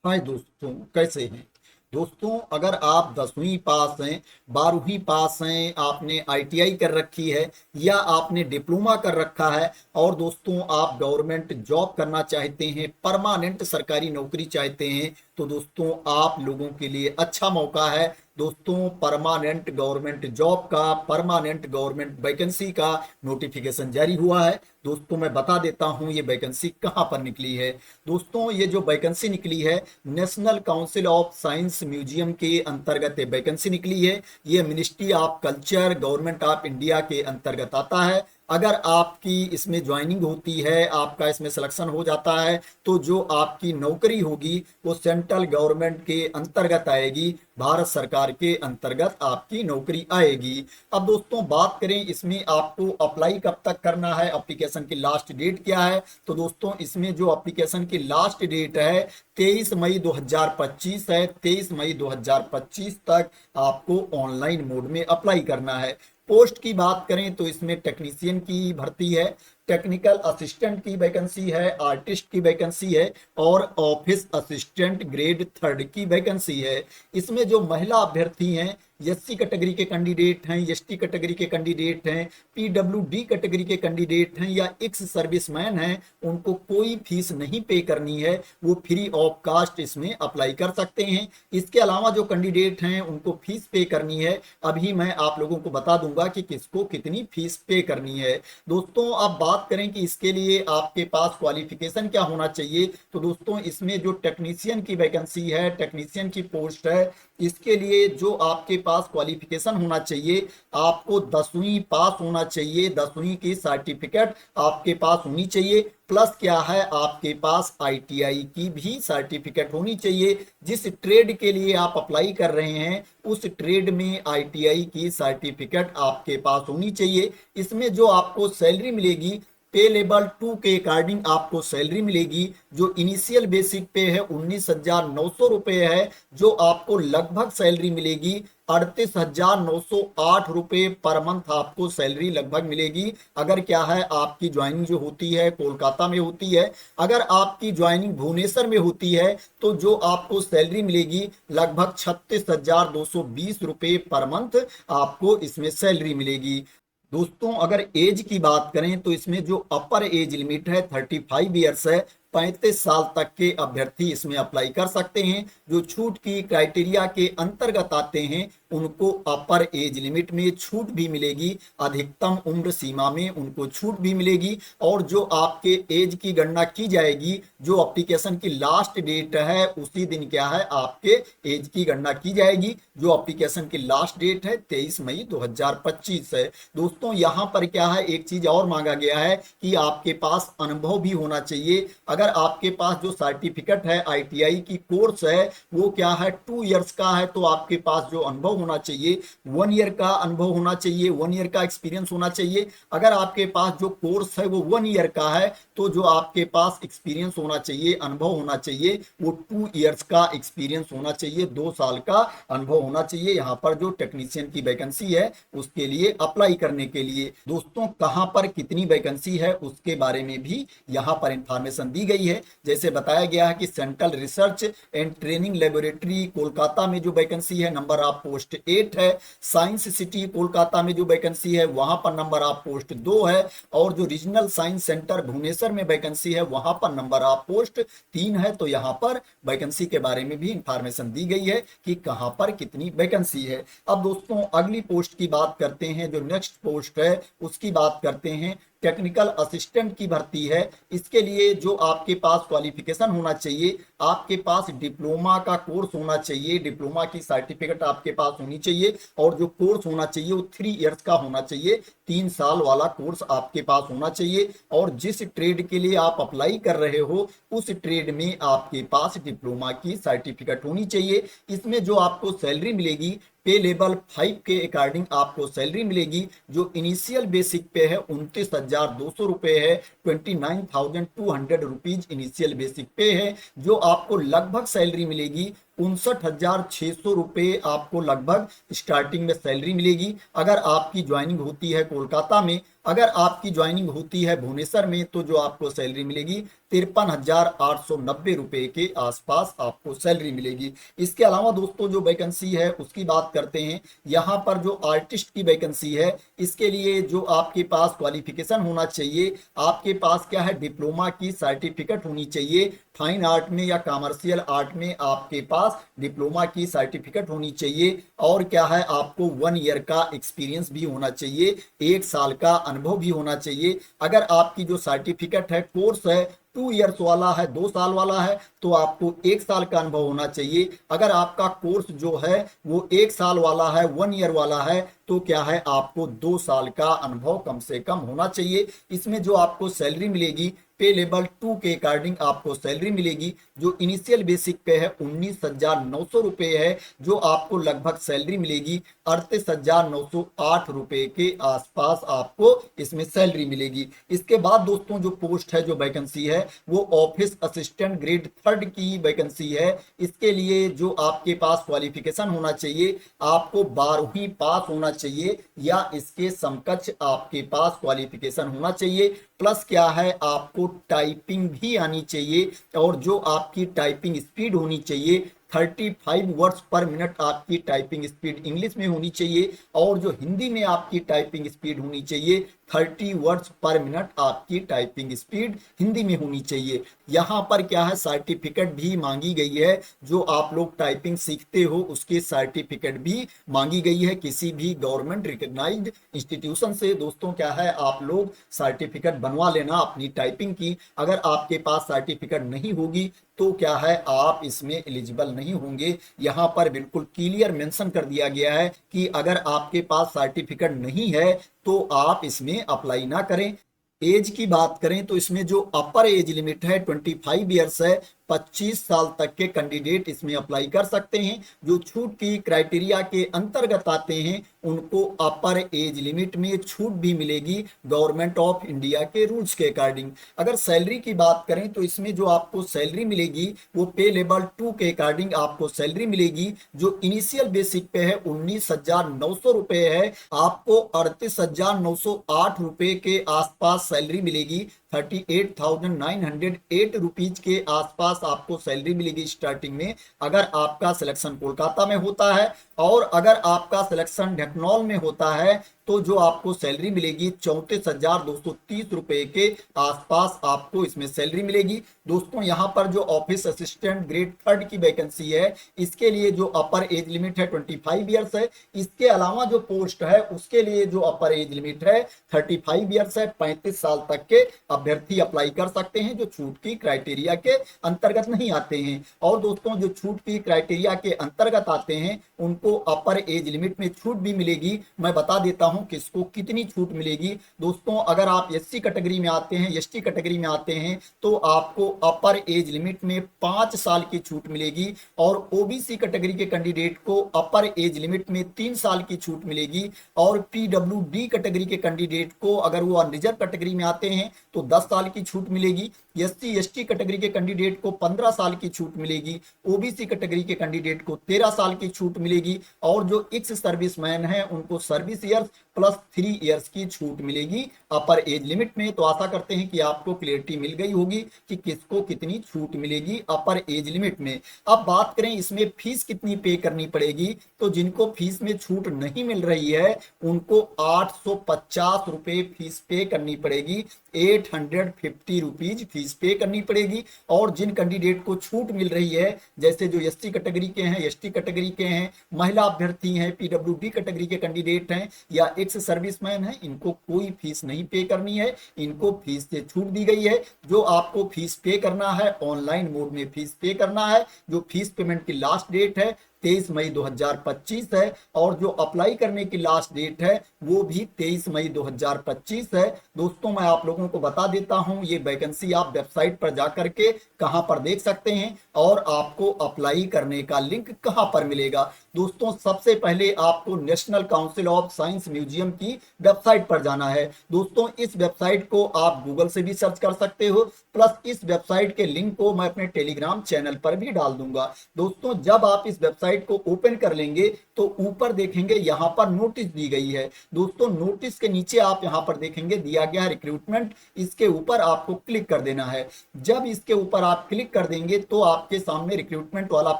हाय दोस्तों, कैसे हैं। दोस्तों, अगर आप 10वीं पास हैं, 12वीं पास हैं, आपने आईटीआई कर रखी है या आपने डिप्लोमा कर रखा है और दोस्तों आप गवर्नमेंट जॉब करना चाहते हैं, परमानेंट सरकारी नौकरी चाहते हैं, तो दोस्तों आप लोगों के लिए अच्छा मौका है। दोस्तों, परमानेंट गवर्नमेंट जॉब का, परमानेंट गवर्नमेंट वैकेंसी का नोटिफिकेशन जारी हुआ है। दोस्तों, मैं बता देता हूं ये वैकेंसी कहां पर निकली है। दोस्तों, ये जो वैकेंसी निकली है, national council of science museum के अंतर्गत ये वैकेंसी निकली है। ये ministry of culture, government of India के अंतर्गत आता है। अगर आपकी इसमें ज्वाइनिंग होती है, आपका इसमें सिलेक्शन हो जाता है, तो जो आपकी नौकरी होगी वो सेंट्रल गवर्नमेंट के अंतर्गत आएगी, भारत सरकार के अंतर्गत आपकी नौकरी आएगी। अब दोस्तों बात करें इसमें आपको अप्लाई कब तक करना है, एप्लीकेशन की लास्ट डेट क्या है। तो दोस्तों इसमें जो एप्लीकेशन की लास्ट डेट है 23 मई 2025 है। 23 मई 2025 तक आपको ऑनलाइन मोड में अप्लाई करना है। पोस्ट की बात करें तो इसमें टेक्नीशियन की भर्ती है, टेक्निकल असिस्टेंट की वैकेंसी है, आर्टिस्ट की वैकेंसी है और ऑफिस असिस्टेंट ग्रेड 3 की वैकेंसी है। इसमें जो महिला अभ्यर्थी हैं, एससी कैटेगरी के कैंडिडेट हैं, एसटी कैटेगरी के कैंडिडेट हैं, पीडब्ल्यूडी कैटेगरी के कैंडिडेट हैं या एक्स सर्विसमैन हैं, उनको कोई फीस नहीं पे करनी है, वो फ्री ऑफ कास्ट इसमें अप्लाई कर सकते हैं। इसके अलावा जो कैंडिडेट हैं उनको फीस पे करनी है। अभी मैं आप लोगों को बता दूंगा कि किसको कितनी फीस पे करनी है। दोस्तों अब बात करें कि इसके लिए आपके पास क्वालिफिकेशन क्या होना चाहिए, तो दोस्तों इसमें जो टेक्नीशियन की वैकेंसी है, टेक्नीशियन की पोस्ट है, इसके लिए जो आपके पास क्वालिफिकेशन होना चाहिए, आपको 10वीं पास होना चाहिए। 10वीं की सर्टिफिकेट आपके पास होनी चाहिए, प्लस क्या है, आपके पास आईटीआई की भी सर्टिफिकेट होनी चाहिए। जिस ट्रेड के लिए आप अप्लाई कर रहे हैं उस ट्रेड में आईटीआई की सर्टिफिकेट आपके पास होनी चाहिए। इसमें जो आपको सैलरी मिलेगी, पे लेवल 2 के अकॉर्डिंग आपको सैलरी मिलेगी। जो इनिशियल बेसिक पे है 19,900 रुपये है, जो आपको लगभग सैलरी मिलेगी 38,908 रुपये पर मंथ आपको सैलरी लगभग मिलेगी। अगर क्या है आपकी ज्वाइनिंग जो होती है कोलकाता में होती है, अगर आपकी ज्वाइनिंग भुवनेश्वर में होती है तो जो आपको सैलरी मिलेगी लगभग 36,220 रुपये पर मंथ आपको इसमें सैलरी मिलेगी। दोस्तों अगर एज की बात करें तो इसमें जो अपर एज लिमिट है 35 ईयर्स है। 35 साल तक के अभ्यर्थी इसमें अप्लाई कर सकते हैं। जो छूट की क्राइटेरिया के अंतर्गत आते हैं उनको अपर एज लिमिट में छूट भी मिलेगी, अधिकतम उम्र सीमा में उनको छूट भी मिलेगी। और जो आपके एज की गणना की जाएगी, जो एप्लीकेशन की लास्ट डेट है उसी दिन क्या है आपके एज की गणना की जाएगी। जो एप्लीकेशन की लास्ट डेट है 23 मई 2025 है। दोस्तों यहाँ पर क्या है, एक चीज और मांगा गया है कि आपके पास अनुभव भी होना चाहिए। अगर आपके पास जो सर्टिफिकेट है आईटीआई की कोर्स है वो क्या है 2 इयर्स का है, तो आपके पास जो अनुभव होना चाहिए 1 ईयर का अनुभव होना चाहिए, 1 ईयर का एक्सपीरियंस होना चाहिए। अगर आपके पास जो कोर्स है वो 1 ईयर का है तो जो आपके पास एक्सपीरियंस होना चाहिए, अनुभव होना चाहिए, वो 2 इयर्स का एक्सपीरियंस होना चाहिए, 2 साल का अनुभव होना चाहिए। यहाँ पर जो टेक्नीशियन की वैकेंसी है उसके लिए अप्लाई करने के लिए दोस्तों कहाँ पर कितनी वैकेंसी है उसके बारे में भी यहाँ पर इंफॉर्मेशन दी गई है। जैसे बताया गया है कि central research and training laboratory Kolkata में जो वैकेंसी है नंबर ऑफ पोस्ट 8 है। साइंस सिटी कोलकाता में जो वैकेंसी है वहां पर नंबर ऑफ पोस्ट 2 है। और जो रीजनल साइंस सेंटर भुवनेश्वर में वैकेंसी है वहां पर नंबर ऑफ पोस्ट 3 है। तो यहाँ पर वैकेंसी के बारे में भी इंफॉर्मेशन दी गई है कि कहां पर कितनी वैकेंसी है। अब दोस्तों अगली पोस्ट की बात करते हैं, जो नेक्स्ट पोस्ट है उसकी बात करते हैं। टेक्निकल असिस्टेंट की भर्ती है। इसके लिए जो आपके पास क्वालिफिकेशन होना चाहिए, आपके पास डिप्लोमा का कोर्स होना चाहिए, डिप्लोमा की सर्टिफिकेट आपके पास होनी चाहिए। और जो कोर्स होना चाहिए वो 3 इयर्स का होना चाहिए, 3 साल वाला कोर्स आपके पास होना चाहिए। और जिस ट्रेड के लिए आप अप्लाई कर रहे हो उस ट्रेड में आपके पास डिप्लोमा की सर्टिफिकेट होनी चाहिए। इसमें जो आपको सैलरी मिलेगी पे लेवल 5 के अकॉर्डिंग आपको सैलरी मिलेगी। जो इनिशियल बेसिक पे है 29,200 रुपये है, 29,200 रुपीज इनिशियल बेसिक पे है। जो आपको लगभग सैलरी मिलेगी 59,600 रुपये आपको लगभग स्टार्टिंग में सैलरी मिलेगी। अगर आपकी ज्वाइनिंग होती है कोलकाता में, अगर आपकी ज्वाइनिंग होती है भुवनेश्वर में तो जो आपको सैलरी मिलेगी 53,890 रुपए के आसपास आपको सैलरी मिलेगी। इसके अलावा दोस्तों जो वैकेंसी है उसकी बात करते हैं। यहाँ पर जो आर्टिस्ट की वैकेंसी है इसके लिए जो आपके पास क्वालिफिकेशन होना चाहिए, आपके पास क्या है, डिप्लोमा की सर्टिफिकेट होनी चाहिए। फाइन आर्ट में या कॉमर्शियल आर्ट में आपके पास डिप्लोमा की सर्टिफिकेट होनी चाहिए। और क्या है, आपको 1 ईयर का एक्सपीरियंस भी होना चाहिए, 1 साल का अनुभव भी होना चाहिए। अगर आपकी जो सर्टिफिकेट है, कोर्स है 2 ईयर्स वाला है, 2 साल वाला है, तो आपको 1 साल का अनुभव होना चाहिए। अगर आपका कोर्स जो है वो 1 साल वाला है, 1 ईयर वाला है, तो क्या है, आपको 2 साल का अनुभव कम से कम होना चाहिए। इसमें जो आपको सैलरी मिलेगी पे लेवल 2 के अकॉर्डिंग आपको सैलरी मिलेगी। जो इनिशियल बेसिक पे है 19,900 रुपए है, जो आपको लगभग सैलरी मिलेगी 38,908 रुपए के आसपास आपको इसमें सैलरी मिलेगी। इसके बाद दोस्तों जो पोस्ट है, जो वैकेंसी है, वो ऑफिस असिस्टेंट ग्रेड 3 की वैकेंसी है। इसके लिए जो आपके पास क्वालिफिकेशन होना चाहिए, आपको 12वीं पास होना चाहिए या इसके समकक्ष आपके पास क्वालिफिकेशन होना चाहिए। प्लस क्या है, आपको टाइपिंग भी आनी चाहिए और जो आपकी टाइपिंग स्पीड होनी चाहिए 35 वर्ड्स पर मिनट आपकी टाइपिंग स्पीड इंग्लिश में होनी चाहिए। और जो हिंदी में आपकी टाइपिंग स्पीड होनी चाहिए 30 वर्ड्स पर मिनट आपकी टाइपिंग स्पीड हिंदी में होनी चाहिए। यहाँ पर क्या है, सर्टिफिकेट भी मांगी गई है। जो आप लोग टाइपिंग सीखते हो उसकी सर्टिफिकेट भी मांगी गई है किसी भी गवर्नमेंट रिकॉग्नाइज्ड इंस्टीट्यूशन से। दोस्तों क्या है, आप लोग सर्टिफिकेट बनवा लेना अपनी टाइपिंग की। अगर आपके पास सर्टिफिकेट नहीं होगी तो क्या है, आप इसमें एलिजिबल नहीं होंगे। यहाँ पर बिल्कुल क्लियर मेंशन कर दिया गया है कि अगर आपके पास सर्टिफिकेट नहीं है तो आप इसमें अप्लाई ना करें। एज की बात करें तो इसमें जो अपर एज लिमिट है 25 ईयर्स है। 25 साल तक के कैंडिडेट इसमें अप्लाई कर सकते हैं। जो छूट की क्राइटेरिया के अंतर्गत आते हैं उनको अपर एज लिमिट में छूट भी मिलेगी गवर्नमेंट ऑफ इंडिया के रूल्स के अकॉर्डिंग। अगर सैलरी की बात करें तो इसमें जो आपको सैलरी मिलेगी वो पे लेवल 2 के अकॉर्डिंग आपको सैलरी मिलेगी। जो इनिशियल बेसिक पे है 19,900 रुपए है, आपको 38,908 रुपए के आसपास सैलरी मिलेगी। 38,908 रुपीज के आसपास आपको सैलरी मिलेगी स्टार्टिंग में, अगर आपका सिलेक्शन कोलकाता में होता है। और अगर आपका सिलेक्शन ढेकनौल में होता है तो जो आपको सैलरी मिलेगी 34,230 रुपए के आसपास आपको इसमें सैलरी मिलेगी। दोस्तों यहाँ पर जो ऑफिस असिस्टेंट ग्रेड 3 की वैकेंसी है इसके लिए जो अपर एज लिमिट है 25 ईयर्स है। इसके अलावा जो पोस्ट है उसके लिए जो अपर एज लिमिट है 35 ईयर्स है। 35 साल तक के अभ्यर्थी अप्लाई कर सकते हैं जो छूट की क्राइटेरिया के अंतर्गत नहीं आते हैं। और दोस्तों जो छूट की क्राइटेरिया के अंतर्गत आते हैं उनको अपर एज लिमिट में छूट भी मिलेगी। मैं बता देता हूं किसको कितनी छूट मिलेगी। दोस्तों अगर आप एससी कैटेगरी में आते हैं, एसटी कैटेगरी में आते हैं तो आपको अपर एज लिमिट में 5 साल की छूट मिलेगी। और ओबीसी कैटेगरी के कैंडिडेट को अपर एज लिमिट में 3 साल की छूट मिलेगी। और पीडब्ल्यूडी कैटेगरी के कैंडिडेट को अगर वो अनरिजर्व कैटेगरी में आते हैं तो 10 साल की छूट मिलेगी। एससी एसटी कैटेगरी के कैंडिडेट को 15 साल की छूट मिलेगी। ओबीसी कैटेगरी के कैंडिडेट को 13 साल की छूट मिलेगी। और जो एक्स सर्विसमैन है उनको सर्विस ईयर्स प्लस 3 इयर्स की छूट मिलेगी अपर एज लिमिट में। तो आशा करते हैं कि आपको क्लियरिटी मिल गई होगी कि किसको कितनी छूट मिलेगी अपर एज लिमिट में। अब बात करें इसमें फीस कितनी पे करनी पड़ेगी, तो जिनको फीस में छूट नहीं मिल रही है उनको 850 रुपए फीस पे करनी पड़ेगी। 850 रुपीज फीस पे करनी पड़ेगी। और जिन कैंडिडेट को छूट मिल रही है जैसे जो एससी कैटेगरी के हैं, एसटी कैटेगरी के हैं, महिला अभ्यर्थी हैं, पीडब्ल्यूडी कैटेगरी के कैंडिडेट हैं या एक्स सर्विसमैन हैं, इनको कोई फीस नहीं पे करनी है, इनको फीस से छूट दी गई है। जो आपको फीस पे करना है ऑनलाइन मोड में फीस पे करना है। जो फीस पेमेंट की लास्ट डेट है 23 मई 2025 है। और जो अप्लाई करने की लास्ट डेट है वो भी 23 मई 2025 है। दोस्तों मैं आप लोगों को बता देता हूं ये वैकेंसी आप वेबसाइट पर जाकर के कहां पर देख सकते हैं और आपको अप्लाई करने का लिंक कहां पर मिलेगा। दोस्तों सबसे पहले आपको national council of science museum की वेबसाइट पर जाना है। दोस्तों इस वेबसाइट को आप गूगल से भी सर्च कर सकते हो, प्लस इस वेबसाइट के लिंक को मैं अपने टेलीग्राम चैनल पर भी डाल दूंगा। दोस्तों जब आप इस वेबसाइट वेबसाइट को ओपन कर लेंगे तो ऊपर देखेंगे यहाँ पर नोटिस दी गई है। दोस्तों नोटिस के नीचे आप यहाँ पर देखेंगे दिया गया है रिक्रूटमेंट, इसके ऊपर आपको क्लिक कर देना है। जब इसके ऊपर आप क्लिक कर देंगे तो आपके सामने रिक्रूटमेंट वाला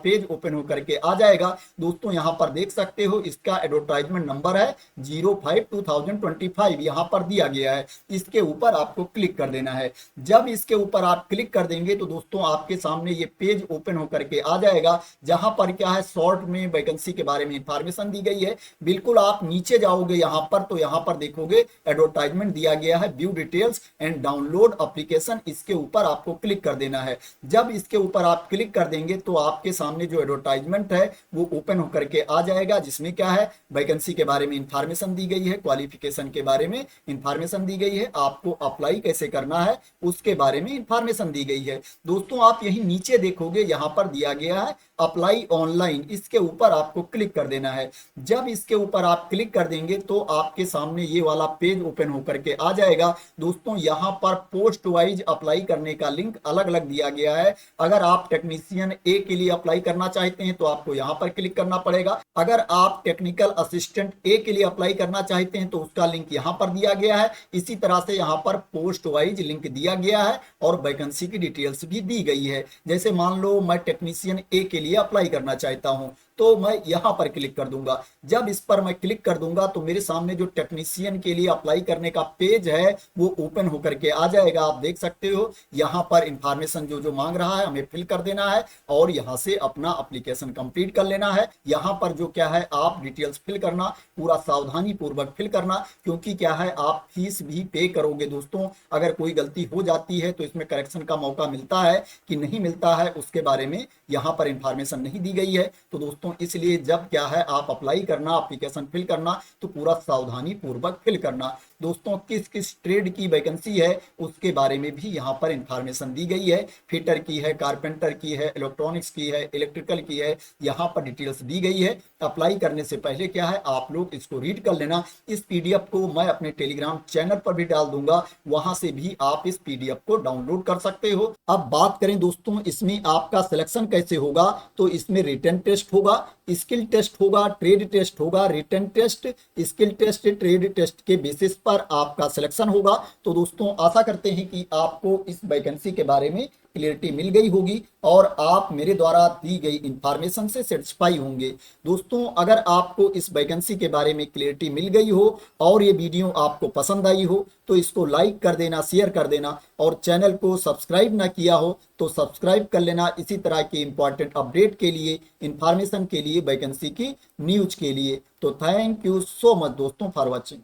पेज ओपन होकर के आ जाएगा। दोस्तों यहाँ पर देख सकते हो इसका एडवर्टाइजमेंट नंबर है 05/2025 यहाँ पर दिया गया है। इसके ऊपर आपको क्लिक कर देना है। जब इसके ऊपर आप क्लिक कर देंगे तो दोस्तों आपके सामने ये पेज ओपन होकर के आ जाएगा, जहां पर क्या है शॉर्ट में वैकेंसी के बारे में इंफॉर्मेशन दी गई है। बिल्कुल आप नीचे जाओगे यहाँ पर तो यहाँ पर देखोगे एडवर्टाइजमेंट दिया गया है view details and download application, इसके ऊपर आपको क्लिक कर देना है। जब इसके ऊपर आप क्लिक कर देंगे तो आपके सामने जो एडवर्टाइजमेंट है वो ओपन होकर के आ जाएगा, जिसमें क्या है वैकेंसी के बारे में इंफॉर्मेशन दी गई है, क्वालिफिकेशन के बारे में इंफॉर्मेशन दी गई है, आपको अप्लाई कैसे करना है उसके बारे में इंफॉर्मेशन दी गई है। दोस्तों आप यही नीचे देखोगे यहाँ पर दिया गया है अप्लाई ऑनलाइन, इसके ऊपर आपको क्लिक कर देना है। जब इसके ऊपर आप क्लिक कर देंगे तो आपके सामने ये वाला पेज ओपन होकर के आ जाएगा। दोस्तों यहाँ पर पोस्ट वाइज अप्लाई करने का लिंक अलग अलग दिया गया है। अगर आप टेक्नीशियन ए के लिए अप्लाई करना चाहते हैं तो आपको यहाँ पर क्लिक करना पड़ेगा। अगर आप टेक्निकल असिस्टेंट ए के लिए अप्लाई करना चाहते हैं तो उसका लिंक यहाँ पर दिया गया है। इसी तरह से यहाँ पर पोस्ट वाइज लिंक दिया गया है और वैकेंसी की डिटेल्स भी दी गई है। जैसे मान लो मैं टेक्नीशियन ए के लिए अप्लाई करना चाहता हूं तो मैं यहां पर क्लिक कर दूंगा। जब इस पर मैं क्लिक कर दूंगा तो मेरे सामने जो टेक्नीशियन के लिए अप्लाई करने का पेज है वो ओपन होकर के आ जाएगा। आप देख सकते हो यहां पर इंफॉर्मेशन जो जो मांग रहा है हमें फिल कर देना है और यहां से अपना एप्लीकेशन कंप्लीट कर लेना है। यहां पर जो क्या है आप डिटेल्स फिल करना, पूरा सावधानी पूर्वक फिल करना, क्योंकि क्या है आप फीस भी पे करोगे। दोस्तों अगर कोई गलती हो जाती है तो इसमें करेक्शन का मौका मिलता है कि नहीं मिलता है उसके बारे में यहां पर इंफॉर्मेशन नहीं दी गई है। तो दोस्तों इसलिए जब क्या है आप अप्लाई करना, एप्लीकेशन फिल करना तो पूरा सावधानी पूर्वक फिल करना। दोस्तों किस किस ट्रेड की वैकेंसी है उसके बारे में भी यहाँ पर इंफॉर्मेशन दी गई है। फिटर की है, कारपेंटर की है, इलेक्ट्रॉनिक्स की है, इलेक्ट्रिकल की है, यहाँ पर डिटेल्स दी गई है। अप्लाई करने से पहले क्या है आप लोग इसको रीड कर लेना। इस पीडीएफ को मैं अपने टेलीग्राम चैनल पर भी डाल दूंगा, वहां से भी आप इस पीडीएफ को डाउनलोड कर सकते हो। अब बात करें दोस्तों इसमें आपका सिलेक्शन कैसे होगा, तो इसमें रिटन टेस्ट होगा, स्किल टेस्ट होगा, ट्रेड टेस्ट होगा। Written test, skill test, trade test के बेसिस पर आपका सिलेक्शन होगा। तो दोस्तों आशा करते हैं कि आपको इस वैकेंसी के बारे में क्लियरिटी मिल गई होगी और आप मेरे द्वारा दी गई इंफॉर्मेशन से सेटिस्फाई होंगे। दोस्तों अगर आपको इस वैकेंसी के बारे में क्लियरिटी मिल गई हो और ये वीडियो आपको पसंद आई हो तो इसको लाइक कर देना, शेयर कर देना और चैनल को सब्सक्राइब ना किया हो तो सब्सक्राइब कर लेना इसी तरह की इंपॉर्टेंट अपडेट के लिए, इंफॉर्मेशन के लिए, वैकेंसी की न्यूज के लिए। तो थैंक यू सो मच दोस्तों फॉर वॉचिंग।